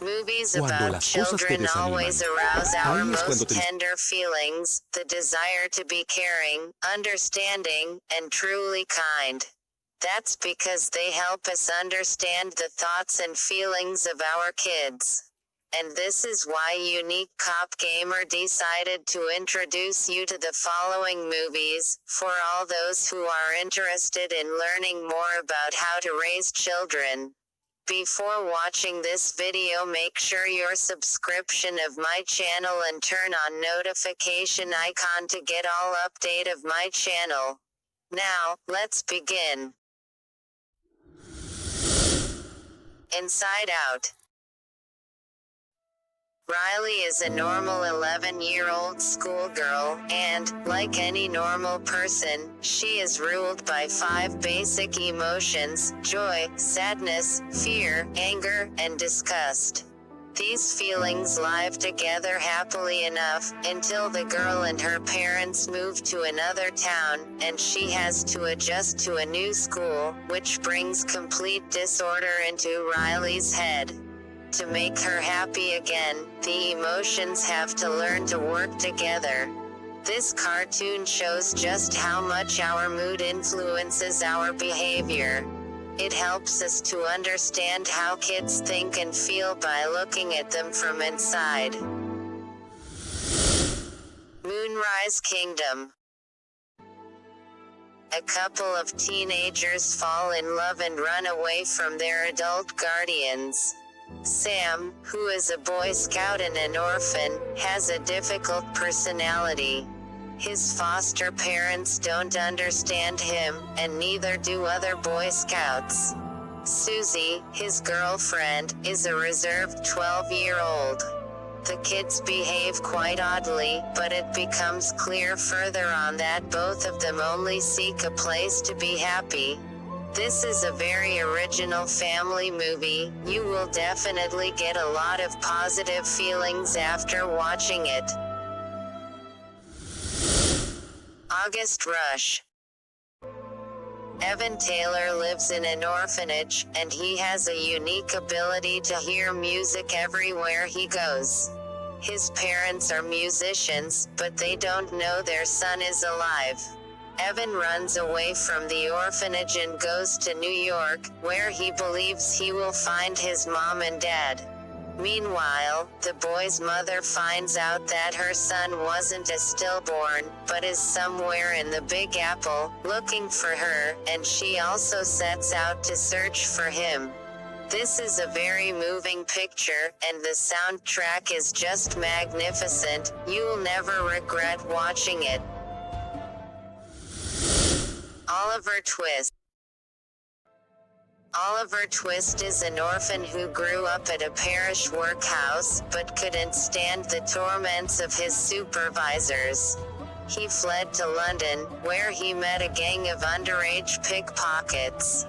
Movies Cuando about las cosas te children always desaniman, arouse our ahí es cuando most te... tender feelings, the desire to be caring, understanding, and truly kind. That's because they help us understand the thoughts and feelings of our kids. And this is why Unique Cop Gamer decided to introduce you to the following movies, for all those who are interested in learning more about how to raise children. Before watching this video, make sure your subscription of my channel and turn on notification icon to get all update of my channel. Now, let's begin. Inside Out. Riley is a normal 11-year-old schoolgirl, and, like any normal person, she is ruled by 5 basic emotions: joy, sadness, fear, anger, and disgust. These feelings live together happily enough, until the girl and her parents move to another town, and she has to adjust to a new school, which brings complete disorder into Riley's head. To make her happy again, the emotions have to learn to work together. This cartoon shows just how much our mood influences our behavior. It helps us to understand how kids think and feel by looking at them from inside. Moonrise Kingdom. A couple of teenagers fall in love and run away from their adult guardians. Sam, who is a Boy Scout and an orphan, has a difficult personality. His foster parents don't understand him, and neither do other Boy Scouts. Susie, his girlfriend, is a reserved 12-year-old. The kids behave quite oddly, but it becomes clear further on that both of them only seek a place to be happy. This is a very original family movie. You will definitely get a lot of positive feelings after watching it. August Rush. Evan Taylor lives in an orphanage, and he has a unique ability to hear music everywhere he goes. His parents are musicians, but they don't know their son is alive. Evan runs away from the orphanage and goes to New York, where he believes he will find his mom and dad. Meanwhile, the boy's mother finds out that her son wasn't a stillborn, but is somewhere in the Big Apple, looking for her, and she also sets out to search for him. This is a very moving picture, and the soundtrack is just magnificent. You'll never regret watching it. Oliver Twist. Oliver Twist is an orphan who grew up at a parish workhouse, but couldn't stand the torments of his supervisors. He fled to London, where he met a gang of underage pickpockets.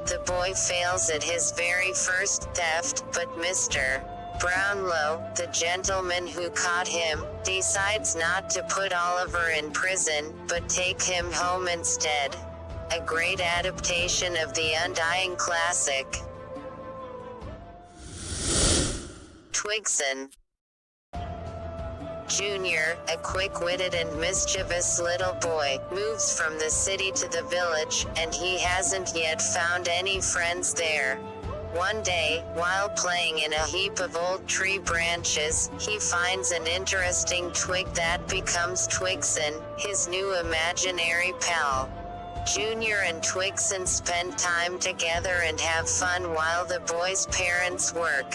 The boy fails at his very first theft, but Mr. Brownlow, the gentleman who caught him, decides not to put Oliver in prison, but take him home instead. A great adaptation of the undying classic. Twigson. Junior, a quick-witted and mischievous little boy, moves from the city to the village, and he hasn't yet found any friends there. One day, while playing in a heap of old tree branches, he finds an interesting twig that becomes Twigson, his new imaginary pal. Junior and Twigson spend time together and have fun while the boy's parents work.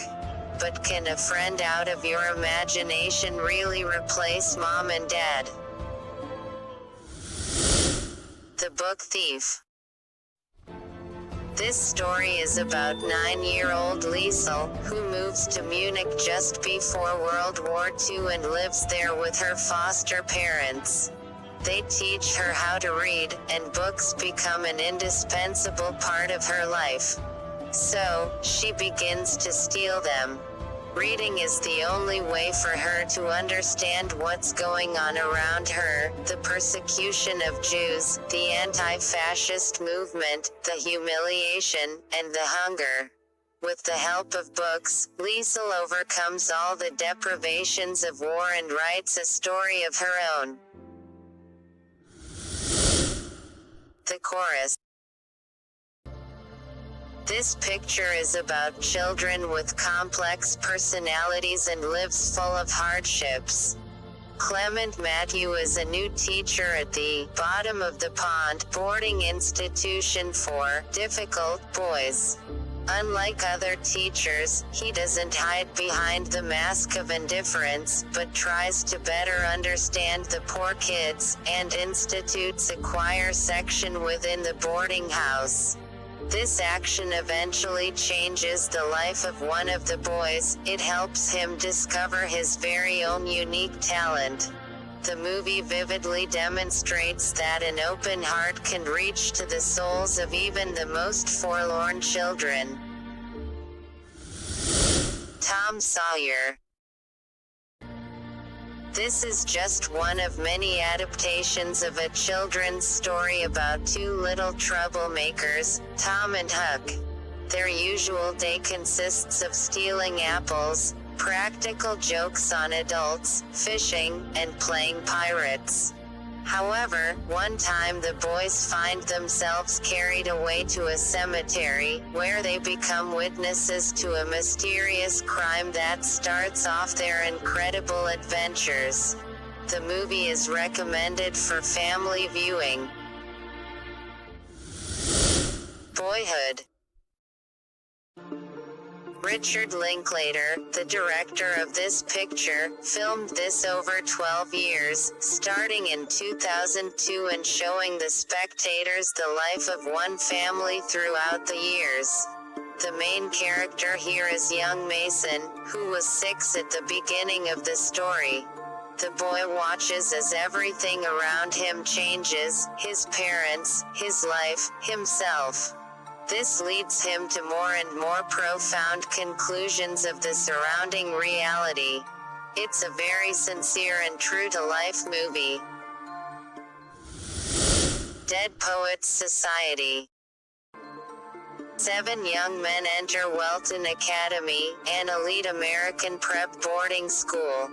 But can a friend out of your imagination really replace mom and dad? The Book Thief. This story is about 9-year-old Liesel, who moves to Munich just before World War II and lives there with her foster parents. They teach her how to read, and books become an indispensable part of her life. So, she begins to steal them. Reading is the only way for her to understand what's going on around her: the persecution of Jews, the anti-fascist movement, the humiliation, and the hunger. with the help of books, Liesel overcomes all the deprivations of war and writes a story of her own. The chorus. This picture is about children with complex personalities and lives full of hardships. Clement Matthew is a new teacher at the bottom of the pond boarding institution for difficult boys. Unlike other teachers, he doesn't hide behind the mask of indifference, but tries to better understand the poor kids, and institutes a choir section within the boarding house. This action eventually changes the life of one of the boys. It helps him discover his very own unique talent. The movie vividly demonstrates that an open heart can reach to the souls of even the most forlorn children. Tom Sawyer. This is just one of many adaptations of a children's story about two little troublemakers, Tom and Huck. Their usual day consists of stealing apples, practical jokes on adults, fishing, and playing pirates. However, one time the boys find themselves carried away to a cemetery, where they become witnesses to a mysterious crime that starts off their incredible adventures. The movie is recommended for family viewing. Boyhood. Richard Linklater, the director of this picture, filmed this over 12 years, starting in 2002 and showing the spectators the life of one family throughout the years. The main character here is young Mason, who was 6 at the beginning of the story. The boy watches as everything around him changes, his parents, his life, himself. This leads him to more and more profound conclusions of the surrounding reality. It's a very sincere and true-to-life movie. Dead Poets Society. 7 young men enter Welton Academy, an elite American prep boarding school.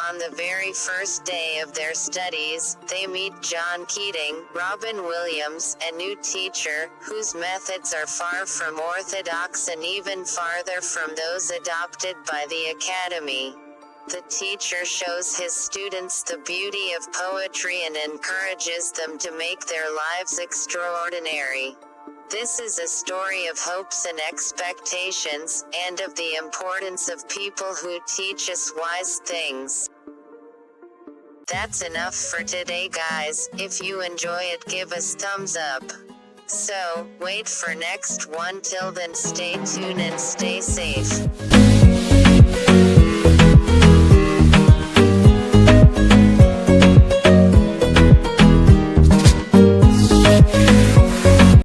On the very first day of their studies, they meet John Keating, Robin Williams, a new teacher, whose methods are far from orthodox and even farther from those adopted by the academy. The teacher shows his students the beauty of poetry and encourages them to make their lives extraordinary. This is a story of hopes and expectations, and of the importance of people who teach us wise things. That's enough for today, guys. If you enjoy it, give us thumbs up. So, wait for next one. Till then, stay tuned and stay safe.